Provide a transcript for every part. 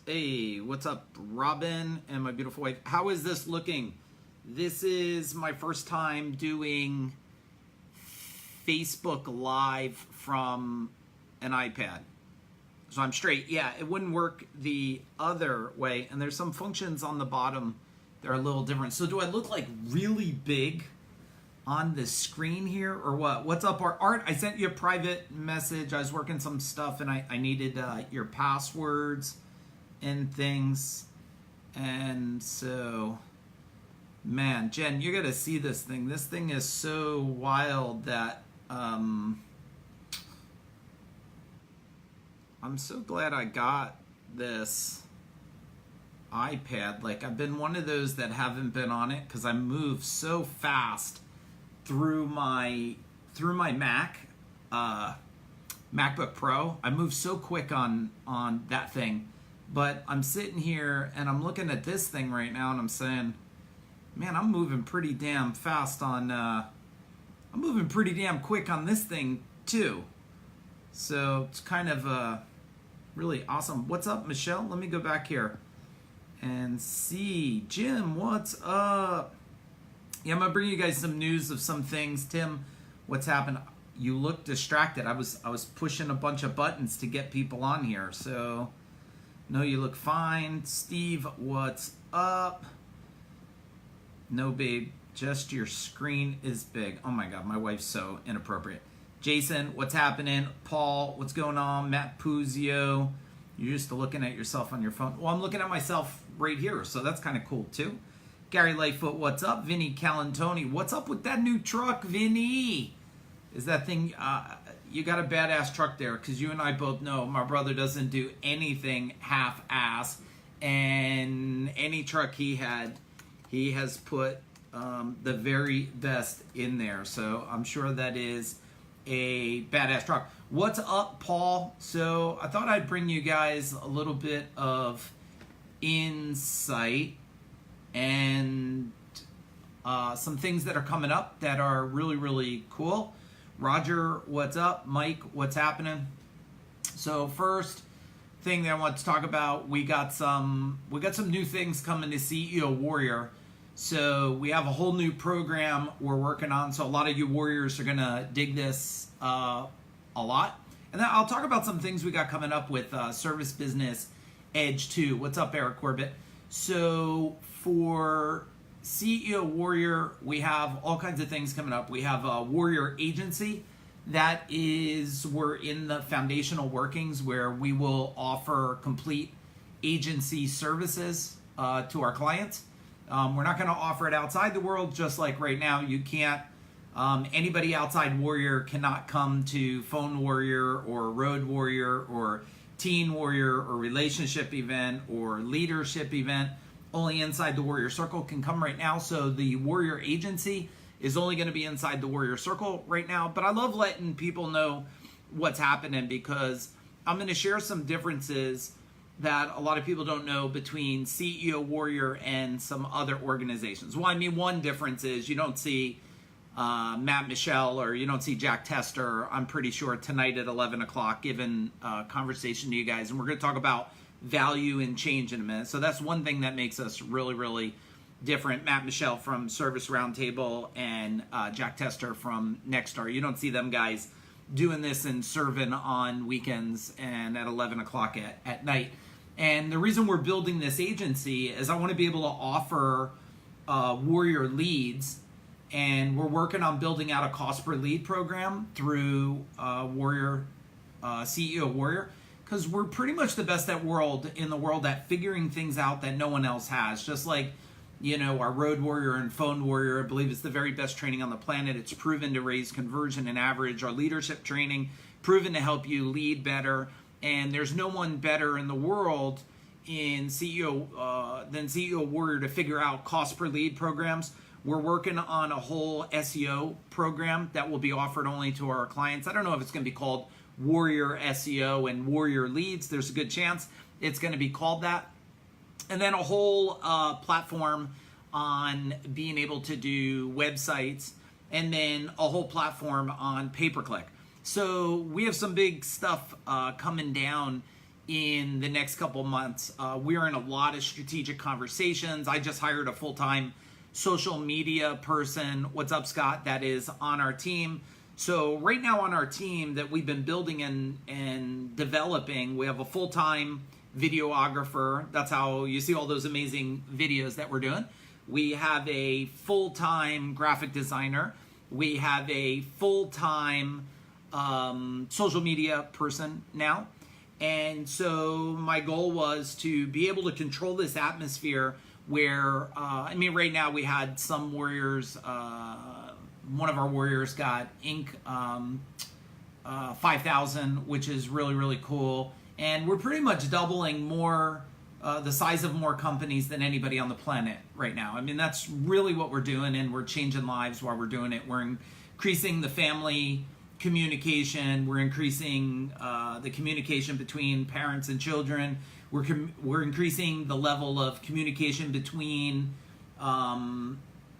Hey, what's up, Robin and my beautiful wife? How is this looking? This is my first time doing Facebook Live from an iPad. So I'm straight. Yeah, it wouldn't work the other way. And there's some functions on the bottom that are a little different. So do I look like really big on the screen here or what? What's up, Art? I sent you a private message. I was working some stuff and I needed your passwords and things. And so, man, Jen, you got to see this thing. This thing is so wild that I'm so glad I got this iPad. Like, I've been one of those that haven't been on it because I move so fast through my Mac, MacBook Pro. I move so quick on that thing. But I'm sitting here and I'm looking at this thing right now and I'm saying, man, I'm moving pretty damn fast on, I'm moving pretty damn quick on this thing too. So it's kind of really awesome. What's up, Michelle? Let me go back here and see. Jim, what's up? Yeah, I'm gonna bring you guys some news of some things. Tim, what's happened? You look distracted. I was pushing a bunch of buttons to get people on here. So, no, you look fine. Steve, what's up? No, babe, just your screen is big. Oh my God, my wife's so inappropriate. Jason, what's happening? Paul, what's going on? Matt Puzio, you're used to looking at yourself on your phone. Well, I'm looking at myself right here, so that's kind of cool too. Gary Lightfoot, what's up? Vinny Calantoni, what's up with that new truck, Vinny? Is that thing, you got a badass truck there, because you and I both know my brother doesn't do anything half-ass, and any truck he has put the very best in there, so I'm sure that is a badass truck. What's up, Paul? So I thought I'd bring you guys a little bit of insight and some things that are coming up that are really, really cool. Roger, what's up? Mike, what's happening? So first thing that I want to talk about, we got some new things coming to CEO Warrior. So we have a whole new program we're working on. So a lot of you warriors are gonna dig this a lot. And then I'll talk about some things we got coming up with Service Business Edge 2. What's up, Eric Corbett? So for CEO Warrior, we have all kinds of things coming up. We have a Warrior Agency. We're in the foundational workings where we will offer complete agency services to our clients. We're not going to offer it outside the world, just like right now. You can't, anybody outside Warrior cannot come to Phone Warrior or Road Warrior or Teen Warrior or Relationship Event or Leadership Event. Only inside the Warrior Circle can come right now. So the Warrior Agency is only going to be inside the Warrior Circle right now. But I love letting people know what's happening because I'm going to share some differences that a lot of people don't know between CEO Warrior and some other organizations. Well, I mean, one difference is you don't see Matt Michelle or you don't see Jack Tester, I'm pretty sure, tonight at 11 o'clock giving a conversation to you guys. And we're going to talk about value and change in a minute. So that's one thing that makes us really, really different. Matt Michelle from Service Roundtable and Jack Tester from Nexstar. You don't see them guys doing this and serving on weekends and at 11 o'clock at night. And the reason we're building this agency is I want to be able to offer Warrior leads, and we're working on building out a cost per lead program through Warrior, CEO Warrior, because we're pretty much the best in the world at figuring things out that no one else has. Just like, you know, our Road Warrior and Phone Warrior, I believe it's the very best training on the planet. It's proven to raise conversion and average. Our leadership training, proven to help you lead better. And there's no one better in the world in CEO than CEO Warrior to figure out cost per lead programs. We're working on a whole SEO program that will be offered only to our clients. I don't know if it's going to be called Warrior SEO and Warrior Leads. There's a good chance it's going to be called that. And then a whole platform on being able to do websites, and then a whole platform on pay-per-click. So we have some big stuff coming down in the next couple months. We're in a lot of strategic conversations. I just hired a full-time social media person. What's up, Scott? That is on our team. So right now on our team that we've been building and developing, we have a full-time videographer. That's how you see all those amazing videos that we're doing. We have a full-time graphic designer. We have a full-time social media person now. And so my goal was to be able to control this atmosphere where, right now we had some warriors, one of our warriors got Inc. 5,000, which is really, really cool. And we're pretty much doubling more, the size of more companies than anybody on the planet right now. I mean, that's really what we're doing, and we're changing lives while we're doing it. We're increasing the family communication. We're increasing the communication between parents and children. We're increasing the level of communication between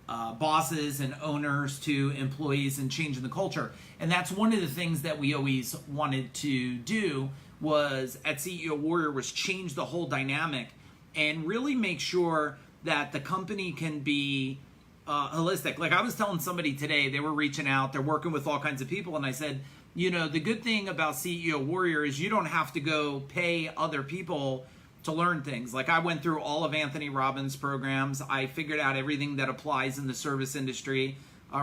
bosses and owners to employees and changing the culture. And that's one of the things that we always wanted to do was at CEO Warrior was change the whole dynamic and really make sure that the company can be holistic. Like I was telling somebody today, they were reaching out, they're working with all kinds of people, and I said, the good thing about CEO Warrior is you don't have to go pay other people to learn things. Like I went through all of Anthony Robbins' programs. I figured out everything that applies in the service industry.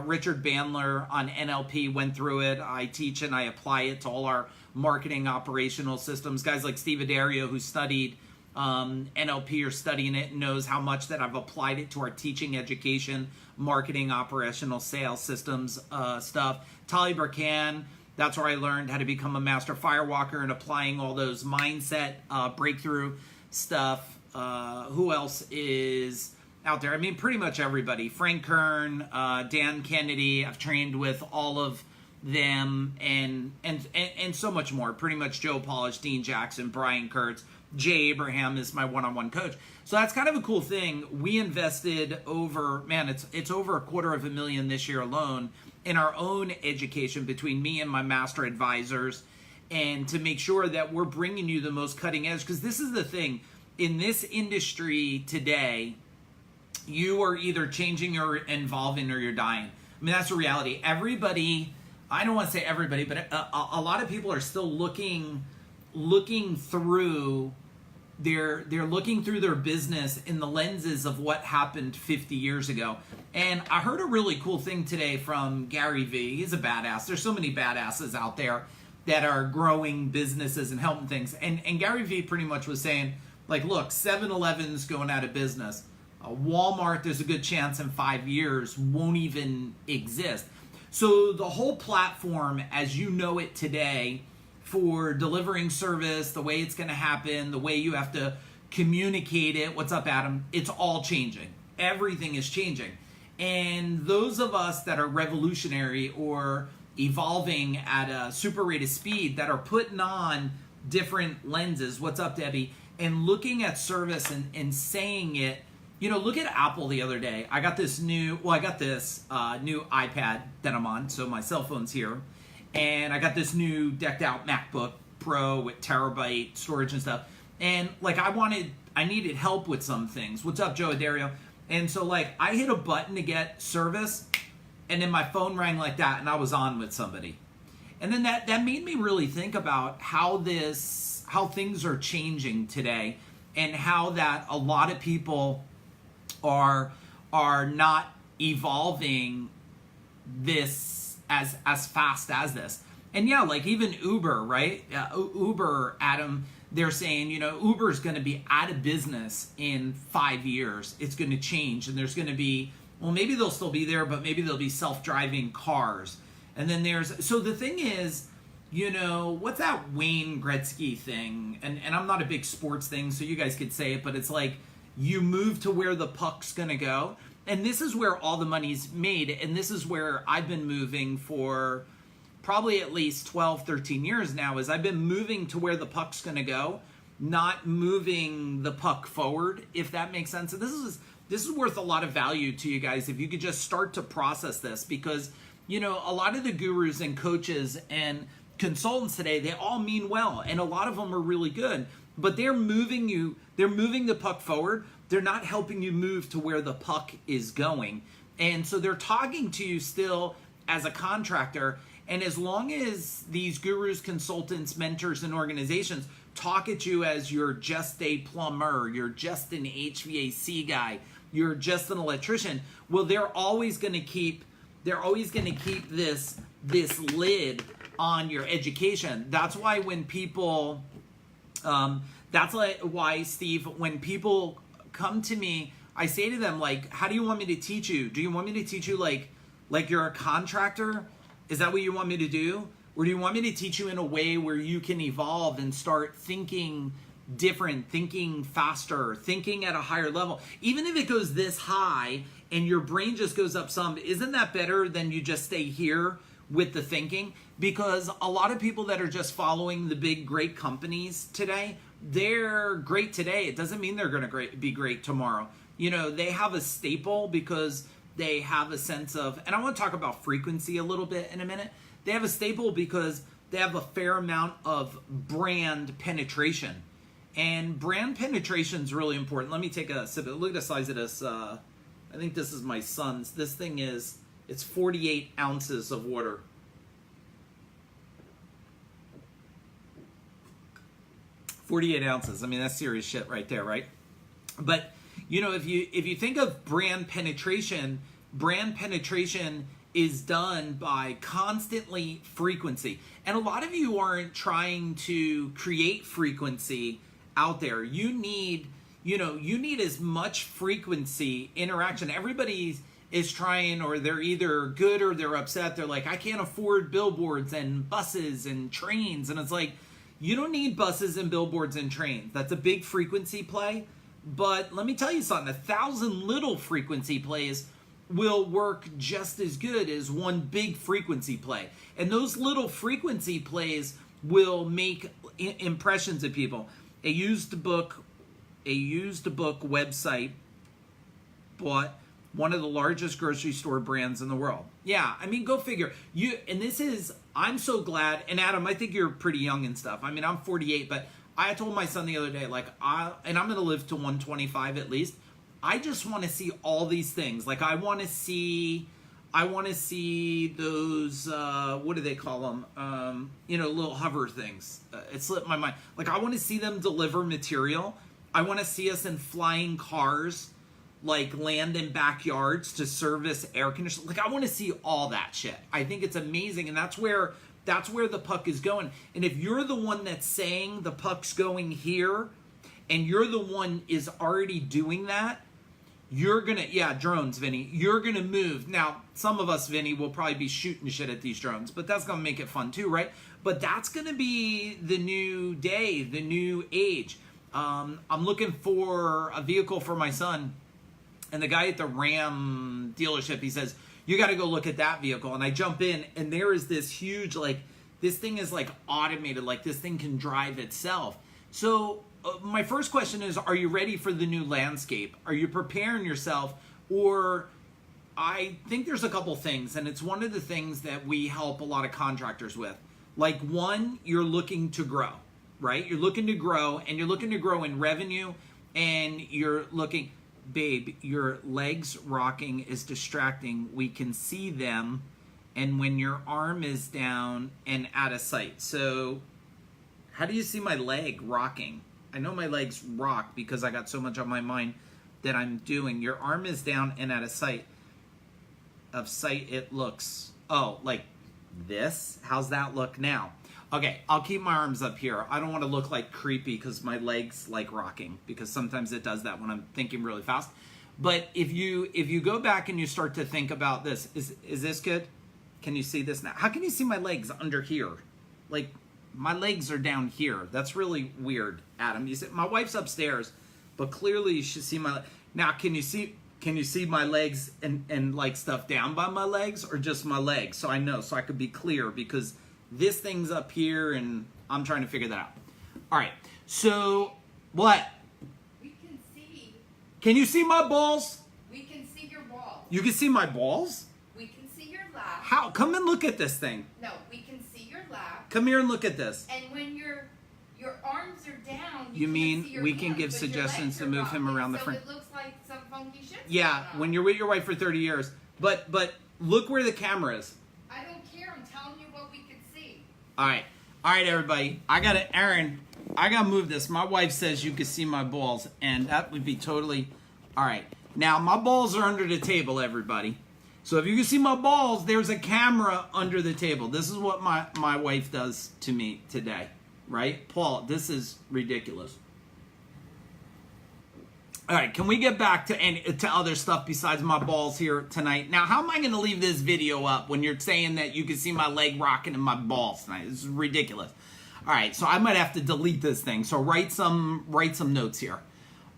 Richard Bandler on NLP went through it. I teach and I apply it to all our marketing operational systems. Guys like Steve Addario, who studied NLP or studying it, knows how much that I've applied it to our teaching, education, marketing, operational sales systems stuff. Tali Burkan, that's where I learned how to become a master firewalker and applying all those mindset breakthrough stuff. Who else is out there? I mean, pretty much everybody. Frank Kern, Dan Kennedy. I've trained with all of them and so much more. Pretty much Joe Polish, Dean Jackson, Brian Kurtz. Jay Abraham is my one-on-one coach. So that's kind of a cool thing. We invested over, it's over $250,000 this year alone in our own education between me and my master advisors, and to make sure that we're bringing you the most cutting edge. Because this is the thing, in this industry today, you are either changing or evolving or you're dying. I mean, that's the reality. Everybody, I don't want to say everybody, but a lot of people are still looking through they're looking through their business in the lenses of what happened 50 years ago. And I heard a really cool thing today from Gary Vee. He's a badass. There's so many badasses out there that are growing businesses and helping things. And Gary Vee pretty much was saying, like, look, 7-Eleven's going out of business. Walmart, there's a good chance in 5 years, won't even exist. So the whole platform, as you know it today, for delivering service, the way it's going to happen, the way you have to communicate it. What's up, Adam? It's all changing. Everything is changing. And those of us that are revolutionary or evolving at a super rate of speed, that are putting on different lenses, what's up, Debbie, and looking at service and saying it. Look at Apple the other day. I got this new iPad that I'm on, so my cell phone's here. And I got this new decked out MacBook Pro with terabyte storage and stuff. And I needed help with some things. What's up, Joe Addario? And so I hit a button to get service, and then my phone rang like that, and I was on with somebody. And then that made me really think about how things are changing today, and how that a lot of people are not evolving this as fast as this. And yeah, even Uber, right? Uber, Adam, they're saying, Uber's going to be out of business in 5 years. It's going to change, and there's going to be, maybe they'll still be there, but maybe there'll be self-driving cars. And then so the thing is, what's that Wayne Gretzky thing? And I'm not a big sports thing, so you guys could say it, but it's like, you move to where the puck's going to go. And this is where all the money's made. And this is where I've been moving for probably at least 12, 13 years now, is I've been moving to where the puck's going to go, not moving the puck forward, if that makes sense. And this is worth a lot of value to you guys if you could just start to process this, because, a lot of the gurus and coaches and consultants today, they all mean well, and a lot of them are really good, but they're moving the puck forward. They're not helping you move to where the puck is going. And so they're talking to you still as a contractor. And as long as these gurus, consultants, mentors, and organizations talk at you as you're just a plumber, you're just an HVAC guy, you're just an electrician, well, they're always going to keep this lid on your education. That's why when people, why, Steve, when people come to me, I say to them, like, how do you want me to teach you? Do you want me to teach you like you're a contractor? Is that what you want me to do? Or do you want me to teach you in a way where you can evolve and start thinking different, thinking faster, thinking at a higher level? Even if it goes this high and your brain just goes up some, isn't that better than you just stay here with the thinking? Because a lot of people that are just following the big, great companies today, they're great today. It doesn't mean they're going to be great tomorrow. You know, they have a staple because they have a sense of, and I want to talk about frequency a little bit in a minute. They have a staple because they have a fair amount of brand penetration. And brand penetration is really important. Let me take a sip. Look at the size of this. I think this is my son's. This thing it's 48 ounces of water. $48 ounces. I mean, that's serious shit right there, right? But you know, if you think of brand penetration is done by constantly frequency. And a lot of you aren't trying to create frequency out there. You need as much frequency interaction. Everybody is trying, or they're either good or they're upset. They're like, I can't afford billboards and buses and trains. And it's like, you don't need buses and billboards and trains. That's a big frequency play. But let me tell you something, 1,000 little frequency plays will work just as good as one big frequency play. And those little frequency plays will make impressions of people. A used book website bought one of the largest grocery store brands in the world. Yeah, I mean, go figure. I'm so glad, and Adam, I think you're pretty young and stuff. I mean, I'm 48, but I told my son the other day, like, and I'm going to live to 125 at least. I just want to see all these things. Like, I want to see those, what do they call them? Little hover things. It slipped my mind. Like, I want to see them deliver material. I want to see us in flying cars, like land in backyards to service air conditioning. Like, I want to see all that shit. I think it's amazing, and that's where the puck is going. And if you're the one that's saying the puck's going here, and you're the one is already doing that, you're gonna, drones, Vinny, you're gonna move. Now, some of us, Vinny, will probably be shooting shit at these drones, but that's gonna make it fun too, right? But that's gonna be the new day, the new age. I'm looking for a vehicle for my son, and the guy at the Ram dealership, he says, you got to go look at that vehicle. And I jump in, and there is this huge, like, this thing is like automated, like this thing can drive itself. So my first question is, are you ready for the new landscape? Are you preparing yourself? Or I think there's a couple things, and it's one of the things that we help a lot of contractors with. Like, one, you're looking to grow, right? You're looking to grow, and you're looking to grow in revenue, and you're looking... Babe, your legs rocking is distracting. We can see them, and when your arm is down and out of sight. So how do you see my leg rocking? I know my legs rock because I got so much on my mind that I'm doing. Your arm is down and out of sight. It looks, like this? How's that look now? Okay, I'll keep my arms up here. I don't want to look like creepy because my legs like rocking, because sometimes it does that when I'm thinking really fast. But if you go back and you start to think about this, is this good? Can you see this now? How can you see my legs under here? Like, my legs are down here. That's really weird, Adam. You see, my wife's upstairs, but clearly you should see my... Now, can you see my legs and like stuff down by my legs, or just my legs? So I know, so I could be clear, because this thing's up here, and I'm trying to figure that out. All right, so what? We can see. Can you see my balls? We can see your balls. You can see my balls? We can see your legs. How? Come and look at this thing. No, we can see your legs. lap. Come here and look at this. And when your arms are down, You can't mean see your we can hands, give but your suggestions legs to are move him rocking, around the so frame? it looks like some funky shit's Yeah, going on. when you're with your wife for 30 years. But look where the camera is. I don't care. I'm telling you what we can see. All right, everybody. Aaron, I gotta move this. My wife says you can see my balls, and that would be totally. All right, now my balls are under the table, everybody. So if you can see my balls, there's a camera under the table. This is what my wife does to me today, right? Paul, this is ridiculous. All right, can we get back to other stuff besides my balls here tonight? Now, how am I going to leave this video up when you're saying that you can see my leg rocking and my balls tonight? This is ridiculous. All right, so I might have to delete this thing. So write some notes here.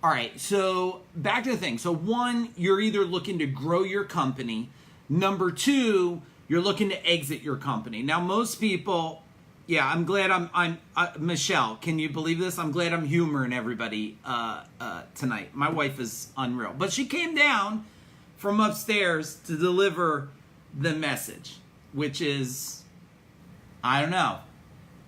All right, so back to the thing. So one, you're either looking to grow your company. Number two, you're looking to exit your company. Now, most people, yeah, I'm glad I'm Michelle, can you believe this? I'm glad I'm humoring everybody tonight. My wife is unreal. But she came down from upstairs to deliver the message, which is, I don't know.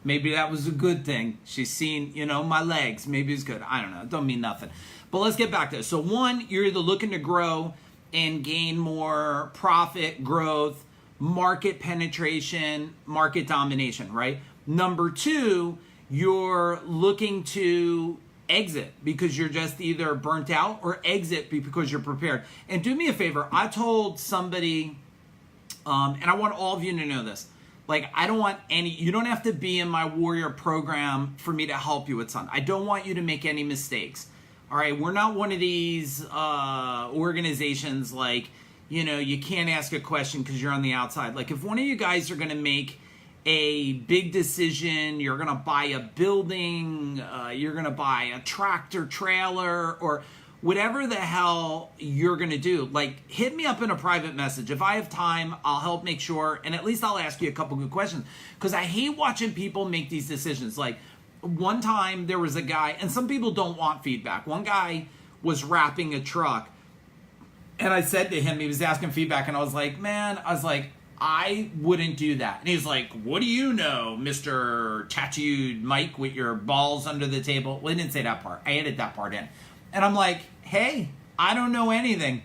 Maybe that was a good thing. She's seen, my legs. Maybe it's good. I don't know. It don't mean nothing. But let's get back to it. So one, you're either looking to grow and gain more profit, growth, market penetration, market domination, right? Number two, you're looking to exit because you're just either burnt out, or exit because you're prepared. And do me a favor. I told somebody, and I want all of you to know this. Like, I don't want you don't have to be in my Warrior program for me to help you with something. I don't want you to make any mistakes. All right, we're not one of these organizations like, you can't ask a question because you're on the outside. Like, if one of you guys are going to make a big decision, you're going to buy a building, you're going to buy a tractor trailer, or whatever the hell you're going to do, like, hit me up in a private message. If I have time, I'll help make sure, and at least I'll ask you a couple good questions, because I hate watching people make these decisions. Like, one time there was a guy, and some people don't want feedback. One guy was wrapping a truck, and I said to him, he was asking feedback, and I was like, I wouldn't do that. And he's like, what do you know, Mr. Tattooed Mike with your balls under the table? Well, he didn't say that part. I added that part in. And I'm like, hey, I don't know anything.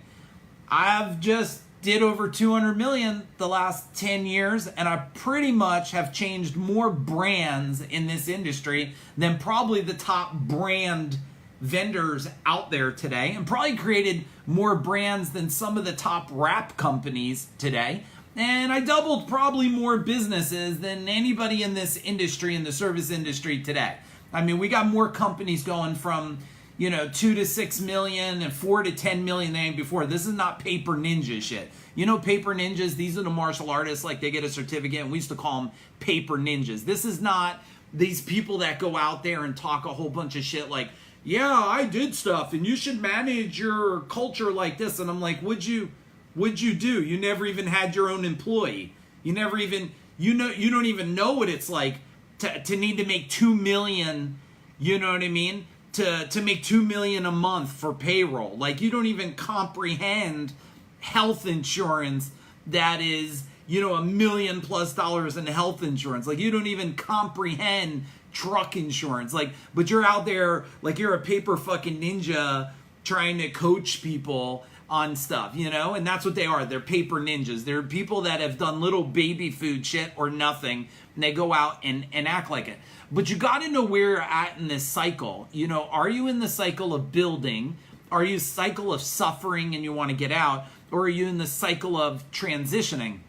I've just did over 200 million the last 10 years, and I pretty much have changed more brands in this industry than probably the top brand vendors out there today, and probably created more brands than some of the top rap companies today. And I doubled probably more businesses than anybody in this industry, in the service industry today. I mean, we got more companies going from 2 to 6 million and 4 to 10 million than before. This is not paper ninja shit. Paper ninjas, these are the martial artists, like they get a certificate, and we used to call them paper ninjas. This is not these people that go out there and talk a whole bunch of shit like, yeah, I did stuff and you should manage your culture like this. And I'm like, what'd you do? You never even had your own employee. You never even, you don't even know what it's like to need to make 2 million, you know what I mean? To make 2 million a month for payroll. Like, you don't even comprehend health insurance that is, $1 million+ in health insurance. Like, you don't even comprehend truck insurance. Like, but you're out there like you're a paper fucking ninja trying to coach people on stuff, and that's what they are. They're paper ninjas. They're people that have done little baby food shit or nothing, and they go out and act like it. But you got to know where you're at in this cycle. Are you in the cycle of building? Are you in the cycle of suffering and you want to get out? Or are you in the cycle of transitioning?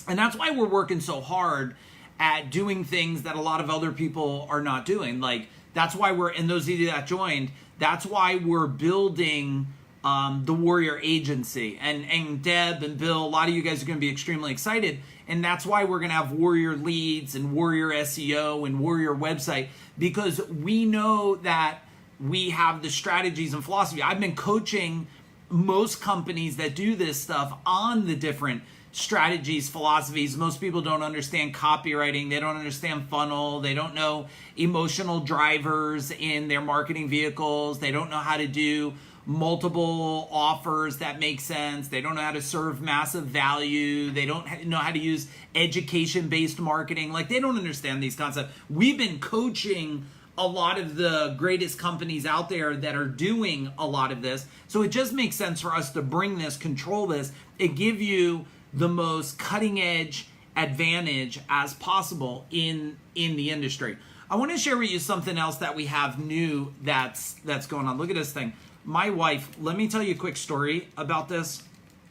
And that's why we're working so hard at doing things that a lot of other people are not doing. Like, that's why and those of you that joined, that's why we're building the Warrior Agency. And Deb and Bill, a lot of you guys are going to be extremely excited. And that's why we're going to have Warrior Leads and Warrior SEO and Warrior Website, because we know that we have the strategies and philosophy. I've been coaching most companies that do this stuff on the different strategies, philosophies. Most people don't understand copywriting. They don't understand funnel. They don't know emotional drivers in their marketing vehicles. They don't know how to do multiple offers that make sense. They don't know how to serve massive value. They don't know how to use education-based marketing. Like, they don't understand these concepts. We've been coaching a lot of the greatest companies out there that are doing a lot of this. So it just makes sense for us to bring this, control this, and give you the most cutting edge advantage as possible in the industry. I want to share with you something else that we have new that's going on. Look at this thing. My wife, let me tell you a quick story about this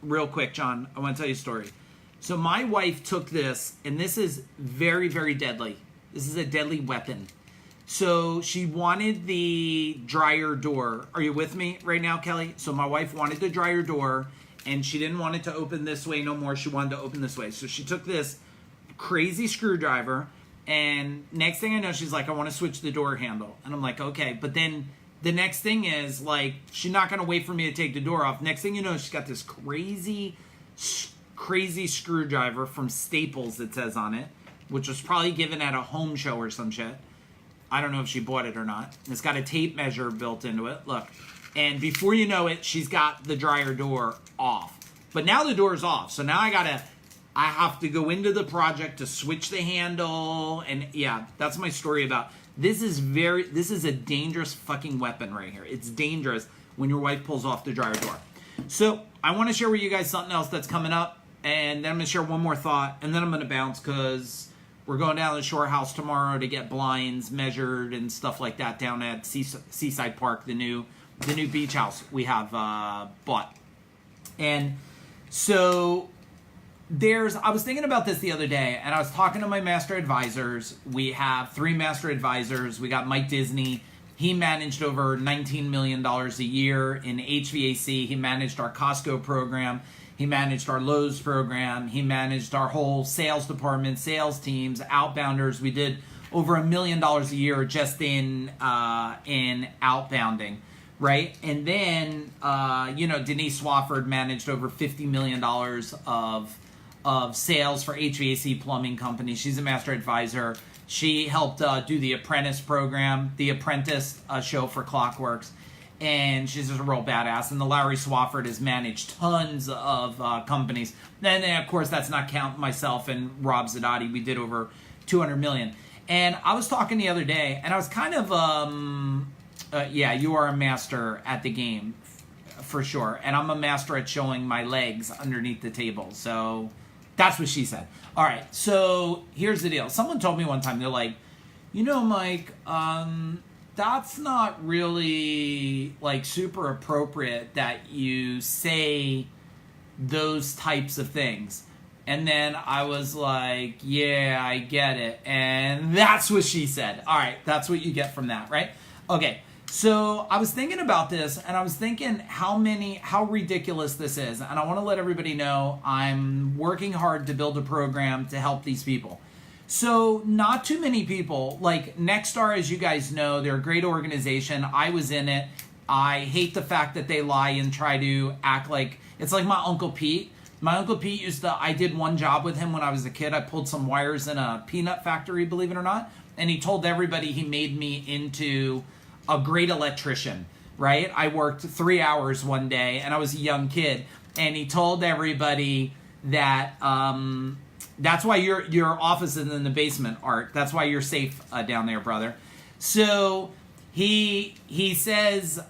real quick, John. I want to tell you a story. So my wife took this, and this is very, very deadly. This is a deadly weapon. So she wanted the dryer door. Are you with me right now, Kelly? So my wife wanted the dryer door, and she didn't want it to open this way no more. She wanted to open this way. So she took this crazy screwdriver, and next thing I know, she's like, I want to switch the door handle. And I'm like, okay. But then the next thing is, like, she's not going to wait for me to take the door off. Next thing you know, she's got this crazy screwdriver from Staples, it says on it, which was probably given at a home show or some shit. I don't know if she bought it or not. It's got a tape measure built into it. Look. And before you know it, she's got the dryer door off. But now the door's off. So now I have to go into the project to switch the handle. And yeah, that's my story about. This is a dangerous fucking weapon right here. It's dangerous when your wife pulls off the dryer door. So I want to share with you guys something else that's coming up. And then I'm going to share one more thought. And then I'm going to bounce because we're going down to the Shore House tomorrow to get blinds measured and stuff like that down at Seaside Park, the new beach house we have bought. And so I was thinking about this the other day, and I was talking to my master advisors. We have 3 master advisors. We got Mike Disney. He managed over $19 million a year in HVAC. He managed our Costco program. He managed our Lowe's program. He managed our whole sales department, sales teams, outbounders. We did over $1 million a year just in outbounding, right? And then, Denise Swafford managed over $50 million of sales for HVAC plumbing companies. She's a master advisor. She helped do the Apprentice program, the Apprentice show for Clockworks. And she's just a real badass. And the Larry Swafford has managed tons of companies. And then, of course, that's not counting myself and Rob Zadati. We did over $200 million. And I was talking the other day, and I was kind of, you are a master at the game, for sure. And I'm a master at showing my legs underneath the table. So that's what she said. All right, so here's the deal. Someone told me one time, they're like, Mike, that's not really like super appropriate that you say those types of things. And then I was like, yeah, I get it. And that's what she said. All right, that's what you get from that, right? Okay, so I was thinking about this, and I was thinking how ridiculous this is. And I want to let everybody know I'm working hard to build a program to help these people. So not too many people, like Nexstar, as you guys know, they're a great organization. I was in it. I hate the fact that they lie and try to act like, it's like my Uncle Pete. My Uncle Pete I did one job with him when I was a kid. I pulled some wires in a peanut factory, believe it or not. And he told everybody he made me into a great electrician, right? I worked 3 hours one day, and I was a young kid. And he told everybody that, that's why your office is in the basement, Art. That's why you're safe down there, brother. So he says,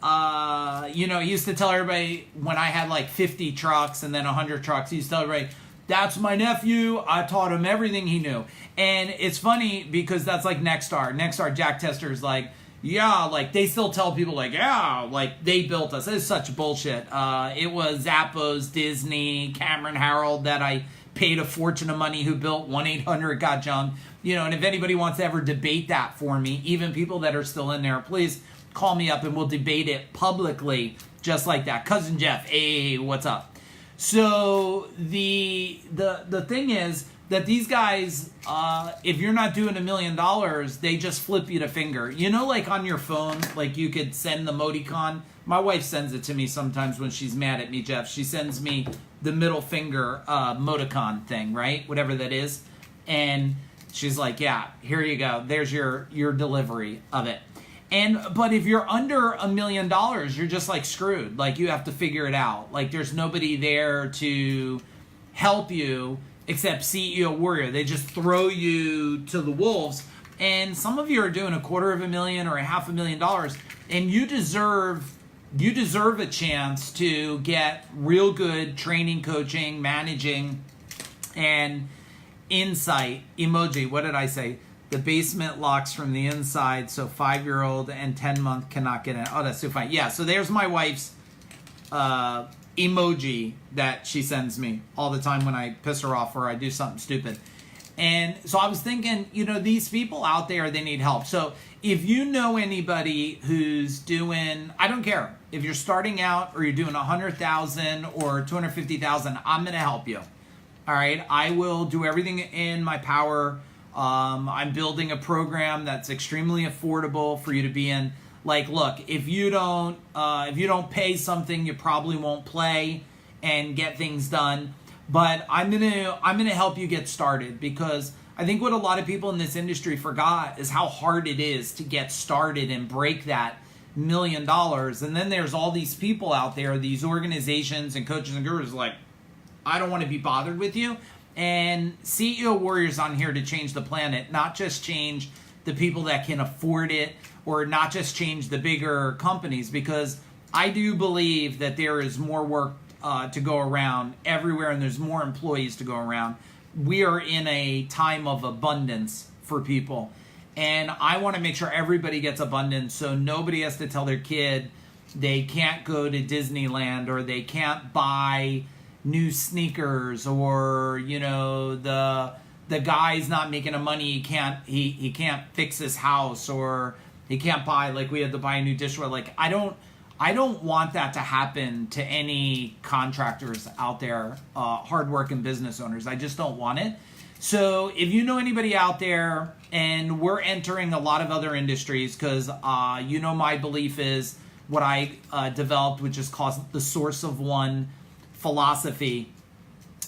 he used to tell everybody when I had like 50 trucks and then 100 trucks, he used to tell everybody, that's my nephew. I taught him everything he knew. And it's funny because that's like Nexstar. Nexstar, Jack Tester's like, yeah, like they still tell people like, yeah, like they built us. It's such bullshit. It was Zappos, Disney, Cameron Harold that I paid a fortune of money who built 1-800-GOT-JUNK. And if anybody wants to ever debate that for me, even people that are still in there, please call me up and we'll debate it publicly just like that. Cousin Jeff, hey, what's up? So the thing is that these guys, if you're not doing $1 million, they just flip you the finger. Like on your phone, like you could send the emoticon. My wife sends it to me sometimes when she's mad at me, Jeff. She sends me the middle finger emoticon thing, right? Whatever that is. And she's like, yeah, here you go. There's your delivery of it. But if you're under $1 million, you're just like screwed. Like you have to figure it out. Like there's nobody there to help you except CEO Warrior. They just throw you to the wolves. And some of you are doing $250,000 or $500,000, and you deserve a chance to get real good training, coaching, managing, and insight. Emoji, what did I say? The basement locks from the inside, so 5-year-old and 10-month cannot get in. Oh, that's so fine. Yeah, so there's my wife's emoji that she sends me all the time when I piss her off or I do something stupid. And so I was thinking, these people out there, they need help. So if you know anybody who's doing, I don't care, if you're starting out or you're doing 100,000 or 250,000, I'm going to help you. All right, I will do everything in my power. I'm building a program that's extremely affordable for you to be in. Like, look, if you don't pay something, you probably won't play and get things done. But I'm gonna help you get started, because I think what a lot of people in this industry forgot is how hard it is to get started and break that $1 million. And then there's all these people out there, these organizations and coaches and gurus like, I don't want to be bothered with you. And CEO Warrior's on here to change the planet, not just change the people that can afford it, or not just change the bigger companies, because I do believe that there is more work to go around everywhere, and there's more employees to go around. We are in a time of abundance for people, and I want to make sure everybody gets abundance, so nobody has to tell their kid they can't go to Disneyland, or they can't buy new sneakers, or the guy's not making money, he can't fix his house, or he can't buy, like we had to buy a new dishwasher. Like I don't want that to happen to any contractors out there, hardworking business owners. I just don't want it. So if you know anybody out there, and we're entering a lot of other industries, because my belief is what I developed, which is called the Source of One philosophy.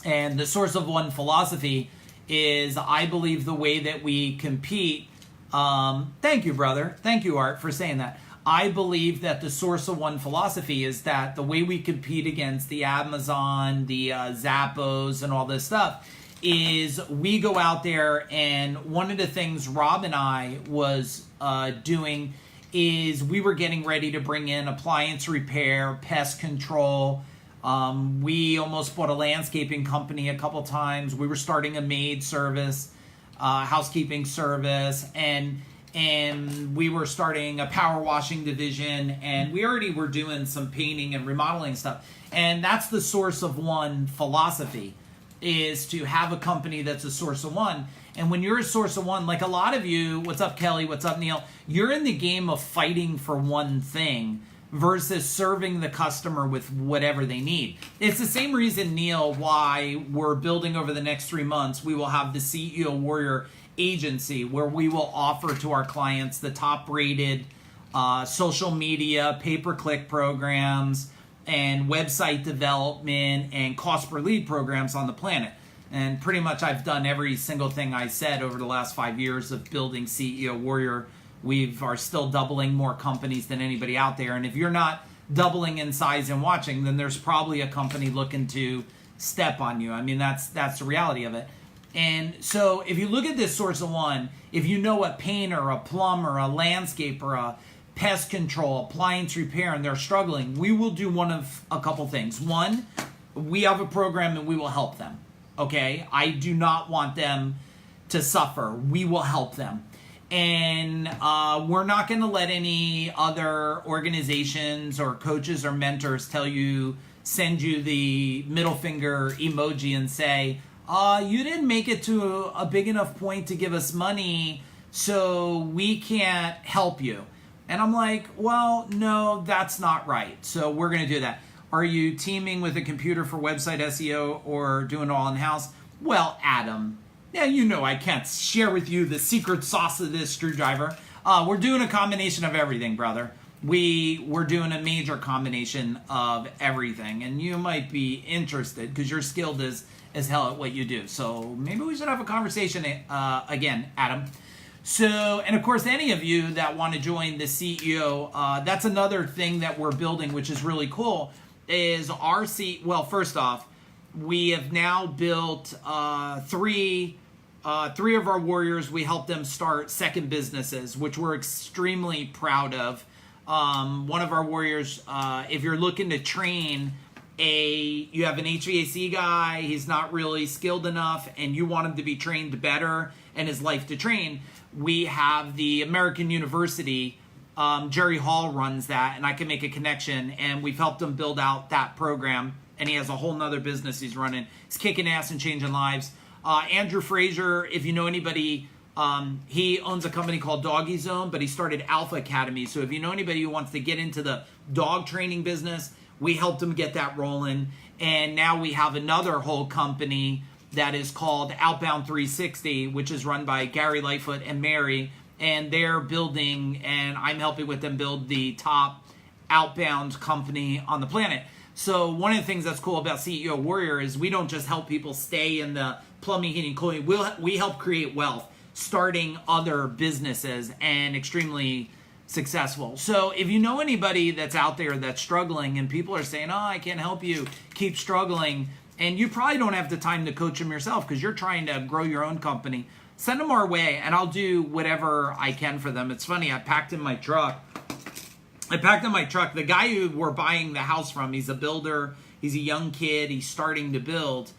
And the Source of One philosophy is, I believe, the way that we compete. Thank you, brother. Thank you, Art, for saying that. I believe that the Source of One philosophy is that the way we compete against the Amazon, the Zappos, and all this stuff is we go out there, and one of the things Rob and I was doing is we were getting ready to bring in appliance repair, pest control. We almost bought a landscaping company a couple times. We were starting a maid service, housekeeping service, and we were starting a power washing division, and we already were doing some painting and remodeling stuff. And that's the Source of One philosophy, is to have a company that's a source of one. And when you're a source of one, like a lot of you, what's up, Kelly? What's up, Neil? You're in the game of fighting for one thing versus serving the customer with whatever they need. It's the same reason, Neil, why we're building over the next 3 months. We will have the CEO Warrior agency, where we will offer to our clients the top rated social media, pay-per-click programs, and website development and cost per lead programs on the planet. And pretty much I've done every single thing I said over the last 5 years of building CEO Warrior. We are still doubling more companies than anybody out there. And if you're not doubling in size and watching, then there's probably a company looking to step on you. I mean, that's the reality of it. And so if you look at this Source of One, if you know a painter, a plumber, a landscaper, a pest control, appliance repair, and they're struggling, we will do one of a couple things. One, we have a program and we will help them. Okay? I do not want them to suffer. We will help them. And we're not going to let any other organizations or coaches or mentors send you the middle finger emoji and say, you didn't make it to a big enough point to give us money, so we can't help you. And I'm like, well, no, that's not right. So we're going to do that. Are you teaming with a computer for website SEO or doing it all in-house? Well, Adam, yeah, I can't share with you the secret sauce of this screwdriver. We're doing a combination of everything, brother. We're doing a major combination of everything. And you might be interested because you're skilled as hell at what you do. So maybe we should have a conversation again, Adam. So, and of course, any of you that want to join the CEO, that's another thing that we're building, which is really cool, is our well, first off, we have now built three of our warriors. We helped them start second businesses, which we're extremely proud of. One of our warriors, if you're looking to train you have an HVAC guy, he's not really skilled enough, and you want him to be trained better and his life to train, we have the American University. Jerry Hall runs that, and I can make a connection, and we've helped him build out that program, and he has a whole nother business he's running. He's kicking ass and changing lives. Andrew Fraser, if you know anybody, he owns a company called Doggy Zone, but he started Alpha Academy. So if you know anybody who wants to get into the dog training business, we helped him get that rolling. And now we have another whole company that is called Outbound 360, which is run by Gary Lightfoot and Mary. And they're building, and I'm helping with them build the top outbound company on the planet. So one of the things that's cool about CEO Warrior is we don't just help people stay in the plumbing, heating, cooling. We help create wealth, starting other businesses, and extremely successful. So if you know anybody that's out there that's struggling and people are saying, oh, I can't help you, keep struggling, and you probably don't have the time to coach them yourself because you're trying to grow your own company, send them our way and I'll do whatever I can for them. It's funny, I packed in my truck. The guy who we're buying the house from, he's a builder. He's a young kid. He's starting to build.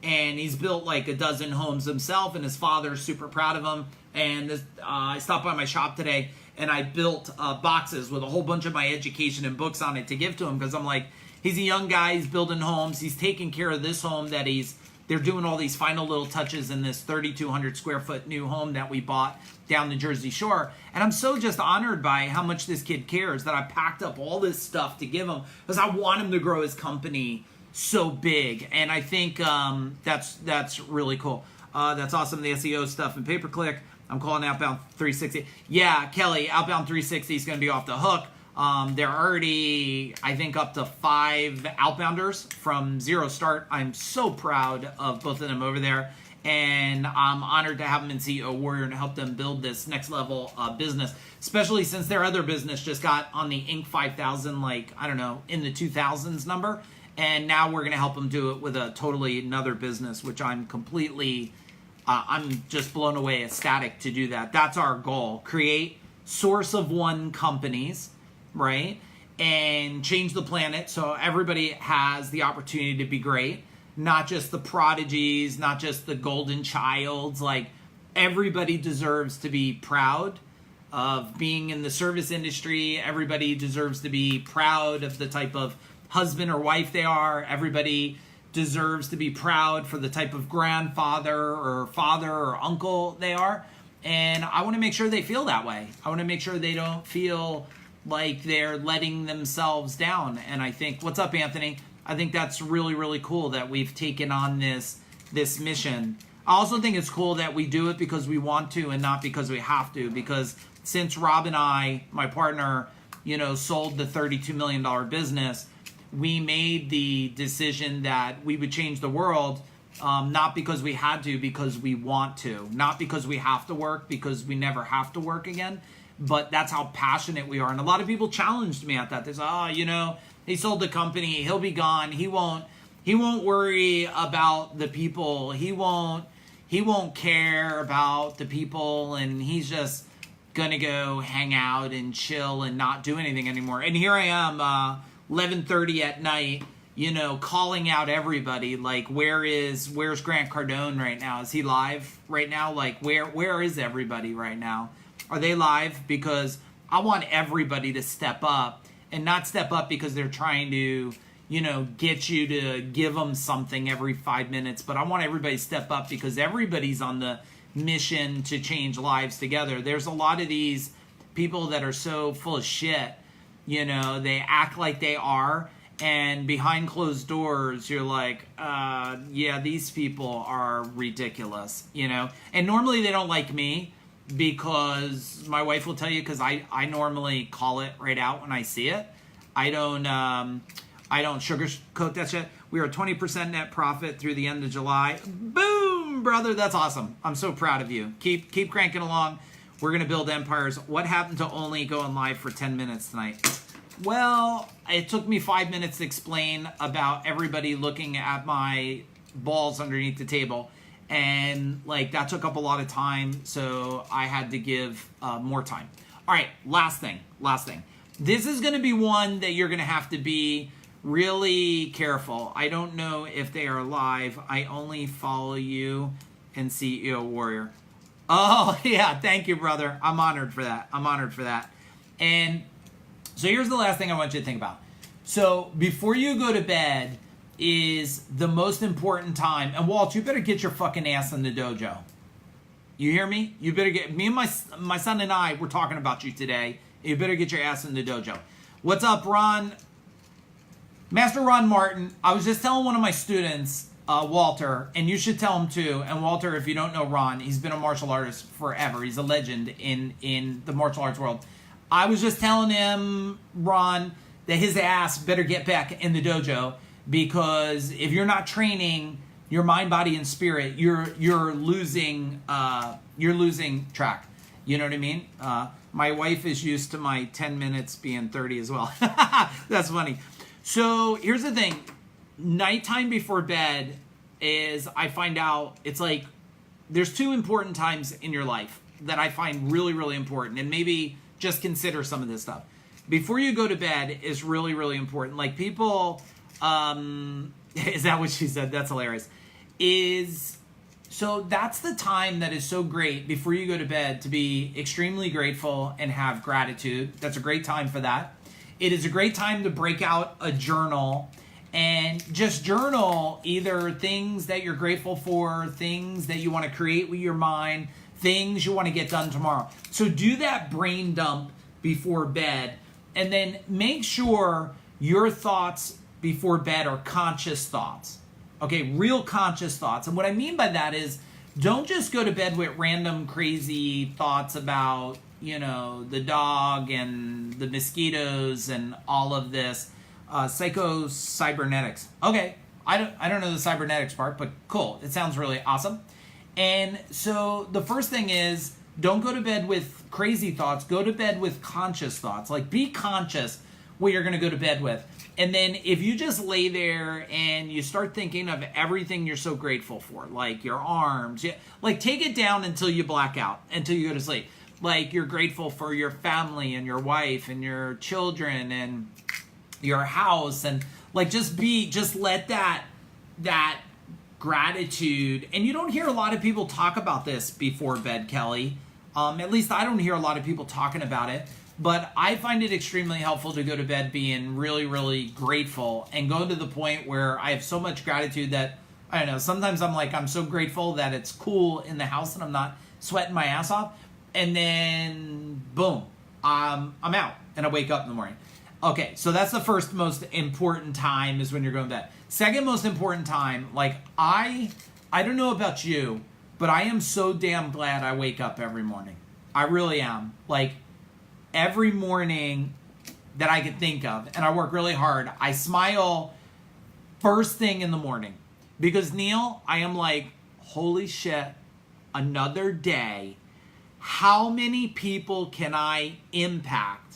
And he's built like a dozen homes himself. And his father's super proud of him. And I stopped by my shop today. And I built boxes with a whole bunch of my education and books on it to give to him. Because I'm like, he's a young guy. He's building homes. He's taking care of this home that they're doing all these final little touches in this 3,200 square foot new home that we bought down the Jersey Shore. And I'm so just honored by how much this kid cares that I packed up all this stuff to give him because I want him to grow his company so big. And I think that's really cool. That's awesome, the SEO stuff and pay-per-click. I'm calling Outbound 360. Yeah, Kelly, Outbound 360 is going to be off the hook. They're already, I think, up to 5 outbounders from zero start. I'm so proud of both of them over there. And I'm honored to have them in CEO Warrior and help them build this next level business, especially since their other business just got on the Inc. 5000, like, I don't know, in the 2000s number. And now we're going to help them do it with a totally another business, which I'm completely, I'm just blown away, ecstatic to do that. That's our goal. Create source of one companies, right? And change the planet so everybody has the opportunity to be great. Not just the prodigies, not just the golden childs. Like, everybody deserves to be proud of being in the service industry. Everybody deserves to be proud of the type of husband or wife they are. Everybody deserves to be proud for the type of grandfather or father or uncle they are. And I want to make sure they feel that way. I want to make sure they don't feel like they're letting themselves down. And I think, what's up, Anthony? I think that's really, really cool that we've taken on this mission. I also think it's cool that we do it because we want to and not because we have to. Because since Rob and I, my partner, sold the $32 million business, we made the decision that we would change the world, not because we had to, because we want to. Not because we have to work, because we never have to work again. But that's how passionate we are. And a lot of people challenged me at that. They said, he sold the company, he'll be gone. He won't worry about the people. He won't care about the people, and he's just gonna go hang out and chill and not do anything anymore. And here I am, 11:30 at night, calling out everybody. Like, where's Grant Cardone right now? Is he live right now? Like, where is everybody right now? Are they live? Because I want everybody to step up, and not step up because they're trying to, get you to give them something every 5 minutes. But I want everybody to step up because everybody's on the mission to change lives together. There's a lot of these people that are so full of shit. They act like they are, and behind closed doors, you're like, yeah, these people are ridiculous, And normally they don't like me, because my wife will tell you, because I normally call it right out when I see it. I don't sugarcoat that shit. We are 20% net profit through the end of July. Boom, brother, that's awesome. I'm so proud of you. Keep cranking along. We're going to build empires. What happened to only going live for 10 minutes tonight? Well, it took me 5 minutes to explain about everybody looking at my balls underneath the table. And like that took up a lot of time. So I had to give more time. All right, last thing. This is going to be one that you're going to have to be really careful. I don't know if they are live. I only follow you and CEO Warrior. Oh, yeah. Thank you, brother. I'm honored for that. And so here's the last thing I want you to think about. So before you go to bed is the most important time. And Walt, you better get your fucking ass in the dojo. You hear me? You better get, me and my son and I were talking about you today. You better get your ass in the dojo. What's up, Ron? Master Ron Martin. I was just telling one of my students, Walter, and you should tell him too. And Walter, if you don't know Ron, he's been a martial artist forever. He's a legend in the martial arts world. I was just telling him, Ron, that his ass better get back in the dojo, because if you're not training your mind, body, and spirit, you're losing track. You know what I mean? My wife is used to my 10 minutes being 30 as well. That's funny. So here's the thing. Nighttime before bed is, I find out, it's like there's two important times in your life that I find really, really important. And maybe just consider some of this stuff. Before you go to bed is really, really important. Like people, is that what she said? That's hilarious. So that's the time that is so great before you go to bed to be extremely grateful and have gratitude. That's a great time for that. It is a great time to break out a journal and just journal either things that you're grateful for, things that you want to create with your mind, things you want to get done tomorrow. So do that brain dump before bed, and then make sure your thoughts before bed are conscious thoughts. Okay, real conscious thoughts. And what I mean by that is, don't just go to bed with random crazy thoughts about, the dog and the mosquitoes and all of this. Psycho-cybernetics. Okay, I don't know the cybernetics part, but cool. It sounds really awesome. And so the first thing is, don't go to bed with crazy thoughts. Go to bed with conscious thoughts. Like, be conscious what you're going to go to bed with. And then if you just lay there and you start thinking of everything you're so grateful for, like your arms, like take it down until you black out, until you go to sleep. Like you're grateful for your family and your wife and your children and your house, and like just let that gratitude. And you don't hear a lot of people talk about this before bed, Kelly. At least I don't hear a lot of people talking about it. But I find it extremely helpful to go to bed being really, really grateful, and go to the point where I have so much gratitude that, I don't know, sometimes I'm so grateful that it's cool in the house and I'm not sweating my ass off. And then, boom, I'm out and I wake up in the morning. Okay, so that's the first most important time, is when you're going to bed. Second most important time, like I don't know about you, but I am so damn glad I wake up every morning. I really am. Like, every morning that I can think of, and I work really hard, I smile first thing in the morning. Because, Neil, I am like, holy shit, another day. How many people can I impact?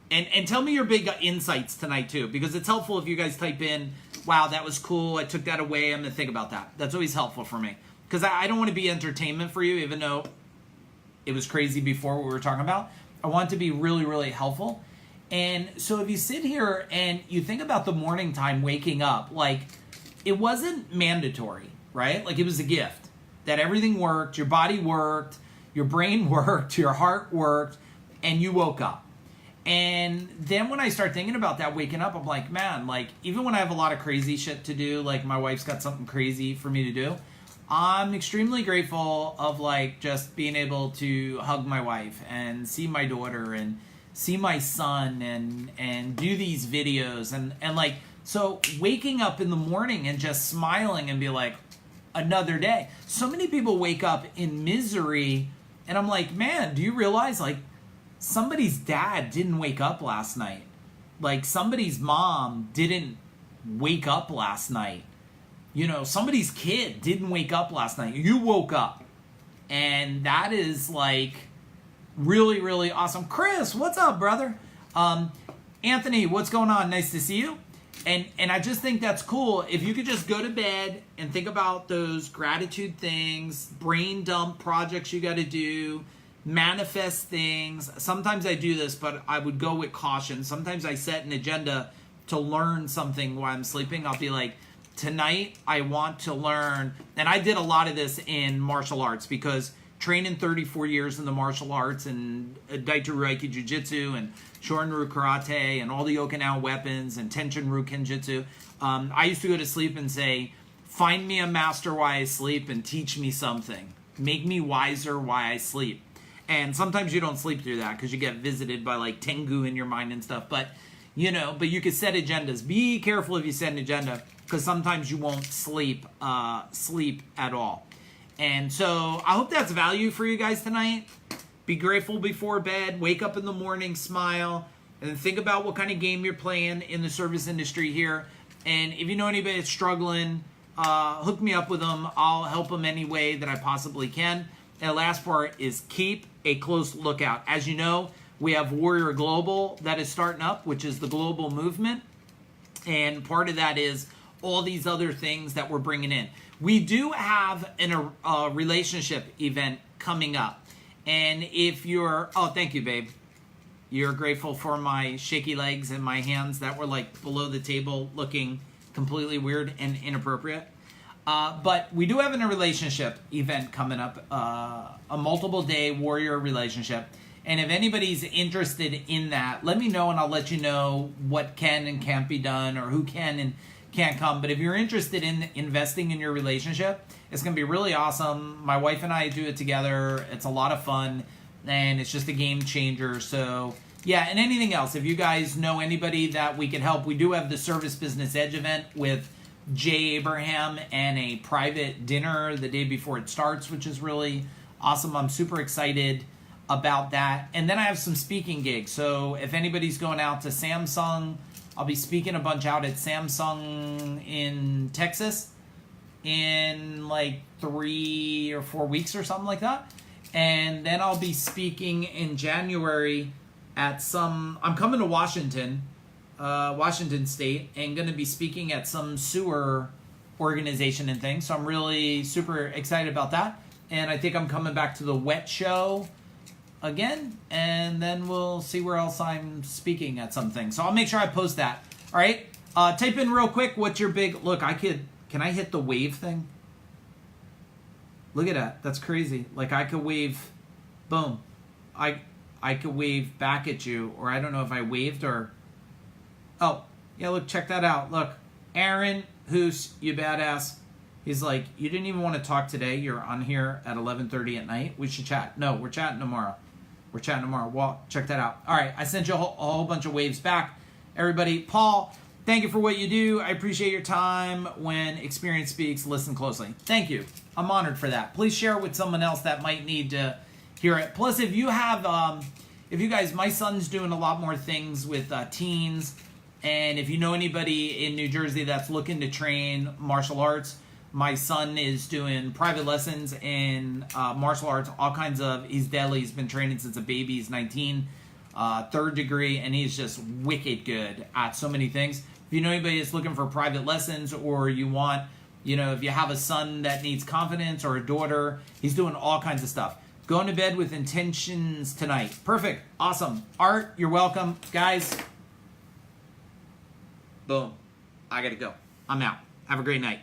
And tell me your big insights tonight, too, because it's helpful if you guys type in, wow, that was cool, I took that away, I'm going to think about that. That's always helpful for me. Because I don't want to be entertainment for you, even though it was crazy before what we were talking about. I want it to be really, really helpful. And so if you sit here and you think about the morning time waking up, like, it wasn't mandatory, right? Like, it was a gift. That everything worked, your body worked, your brain worked, your heart worked, and you woke up. And then when I start thinking about that waking up, I'm like, man, like, even when I have a lot of crazy shit to do, like my wife's got something crazy for me to do, I'm extremely grateful of like just being able to hug my wife and see my daughter and see my son and do these videos and like, so waking up in the morning and just smiling and be like, another day. So many people wake up in misery, and I'm like, man, do you realize like somebody's dad didn't wake up last night? Like somebody's mom didn't wake up last night. Somebody's kid didn't wake up last night. You woke up. And that is like, Really, really awesome. Chris, what's up, brother? Anthony, what's going on? Nice to see you. And I just think that's cool. If you could just go to bed and think about those gratitude things, brain dump projects you got to do, manifest things. Sometimes I do this, but I would go with caution. Sometimes I set an agenda to learn something while I'm sleeping. I'll be like, tonight I want to learn. And I did a lot of this in martial arts because training 34 years in the martial arts and Daito-Reiki Jiu-Jitsu and Shorin-Ryu Karate and all the Okinawa weapons and Tenshin-Ryu Kenjutsu. I used to go to sleep and say, find me a master while I sleep and teach me something. Make me wiser while I sleep. And sometimes you don't sleep through that because you get visited by like Tengu in your mind and stuff. But, you know, but you could set agendas. Be careful if you set an agenda because sometimes you won't sleep at all. And so I hope that's value for you guys tonight. Be grateful before bed. Wake up in the morning, smile, and then think about what kind of game you're playing in the service industry here. And if you know anybody that's struggling, hook me up with them. I'll help them any way that I possibly can. And the last part is keep a close lookout. As you know, we have Warrior Global that is starting up, which is the global movement. And part of that is all these other things that we're bringing in. We do have a relationship event coming up. And if you're, oh, thank you, babe. You're grateful for my shaky legs and my hands that were like below the table looking completely weird and inappropriate. But we do have a relationship event coming up, a multiple day warrior relationship. And if anybody's interested in that, let me know and I'll let you know what can and can't be done or who can and can't come. But if you're interested in investing in your relationship, it's going to be really awesome. My wife and I do it together. It's a lot of fun and it's just a game changer. So yeah, and anything else, if you guys know anybody that we can help, we do have the Service Business Edge event with Jay Abraham and a private dinner the day before it starts, which is really awesome. I'm super excited about that. And then I have some speaking gigs. So if anybody's going out to Samsung, I'll be speaking a bunch out at Samsung in Texas in like 3 or 4 weeks or something like that. And then I'll be speaking in January at I'm coming to Washington State, and going to be speaking at some sewer organization and things. So I'm really super excited about that. And I think I'm coming back to the WET show again, and then we'll see where else I'm speaking at something. So I'll make sure I post that. All right. Type in real quick, what's your big, look, can I hit the wave thing? Look at that. That's crazy. Like I could wave, boom. I could wave back at you, or I don't know if I waved or, oh, yeah, look, check that out. Look, Aaron Hoos, you badass. He's like, you didn't even want to talk today. You're on here at 11:30 at night. We should chat. No, we're chatting tomorrow. Well, check that out. All right, I sent you a whole bunch of waves back. Everybody, Paul, thank you for what you do. I appreciate your time. When experience speaks, listen closely. Thank you. I'm honored for that. Please share it with someone else that might need to hear it. Plus, if you have, if you guys, my son's doing a lot more things with teens. And if you know anybody in New Jersey that's looking to train martial arts, my son is doing private lessons in martial arts, all kinds of, he's deadly. He's been training since a baby. He's 19, third degree, and he's just wicked good at so many things. If you know anybody that's looking for private lessons, or you want, if you have a son that needs confidence or a daughter, he's doing all kinds of stuff. Going to bed with intentions tonight. Perfect. Awesome. Art, you're welcome. Guys, boom. I got to go. I'm out. Have a great night.